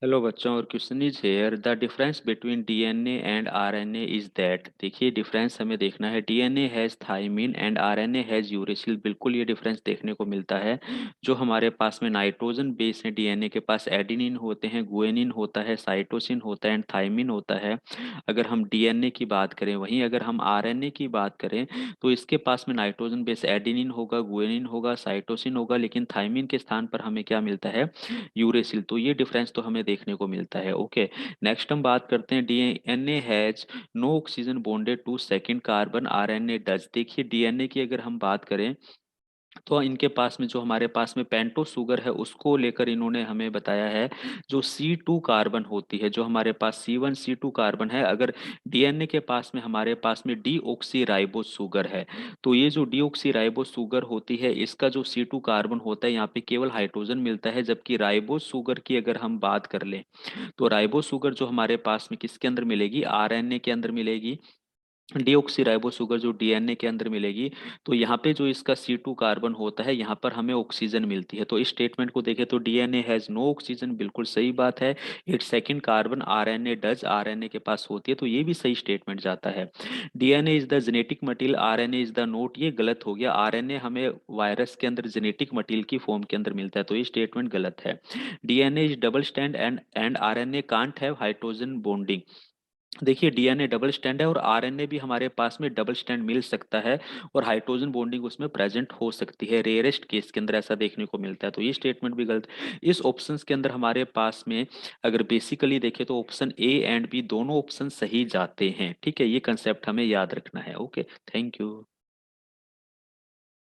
Hello बच्चों, और question is here the difference between DNA and RNA is that. देखिए, difference हमें देखना है। DNA has thymine and RNA has uracil. बिल्कुल ये डिफरेंस देखने को मिलता है। जो हमारे पास में नाइट्रोजन बेस है, डीएनए के पास एडेनिन होते हैं, गुएनिन होता है, साइटोसिन होता है एंड थाइमिन होता है। अगर हम डीएनए की बात करें, वहीं अगर हम आरएनए की बात करें तो इसके पास में नाइट्रोजन बेस एडेनिन होगा, गुएनिन होगा, साइटोसिन होगा, लेकिन थाइमिन के स्थान पर हमें क्या मिलता है? यूरेसिल। तो ये डिफरेंस तो हमें देखने को मिलता है। ओके, नेक्स्ट हम बात करते हैं। DNA has no oxygen bonded to second carbon, RNA does. देखिए, डीएनए की अगर हम बात करें तो इनके पास में जो हमारे पास में पेंटो शुगर है उसको लेकर इन्होंने हमें बताया है। जो C2 कार्बन होती है, जो हमारे पास C1 C2 कार्बन है, अगर डीएनए के पास में हमारे पास में डीऑक्सी राइबोस शुगर है, तो ये जो डीऑक्सी राइबोस शुगर होती है, इसका जो C2 कार्बन होता है, यहाँ पे केवल हाइड्रोजन मिलता है। जबकि राइबोस शुगर की अगर हम बात कर लें तो राइबोस शुगर जो हमारे पास में किसके अंदर मिलेगी? आरएनए के अंदर मिलेगी। डीऑक्सीराइबो शुगर जो डीएनए के अंदर मिलेगी। तो यहाँ पे जो इसका C2 कार्बन होता है, यहाँ पर हमें ऑक्सीजन मिलती है। तो इस स्टेटमेंट को देखें तो डीएनए हैज नो ऑक्सीजन, बिल्कुल सही बात है। It second carbon, RNA does, RNA के पास होती है, तो ये भी सही स्टेटमेंट जाता है। DNA is the genetic material, RNA is the note, ये गलत हो गया। आरएनए हमें वायरस के अंदर जेनेटिक मटीरियल की फॉर्म के अंदर मिलता है, तो ये स्टेटमेंट गलत है। DNA is double stand and RNA can't have hydrogen bonding. देखिए, डीएनए डबल स्टैंड है और आरएनए भी हमारे पास में डबल स्टैंड मिल सकता है, और हाइड्रोजन बॉन्डिंग उसमें प्रेजेंट हो सकती है। रेयरेस्ट केस के अंदर ऐसा देखने को मिलता है, तो ये स्टेटमेंट भी गलत। इस ऑप्शंस के अंदर हमारे पास में अगर बेसिकली देखें तो ऑप्शन ए एंड बी दोनों ऑप्शन सही जाते हैं। ठीक है, ये कंसेप्ट हमें याद रखना है। Okay, thank you.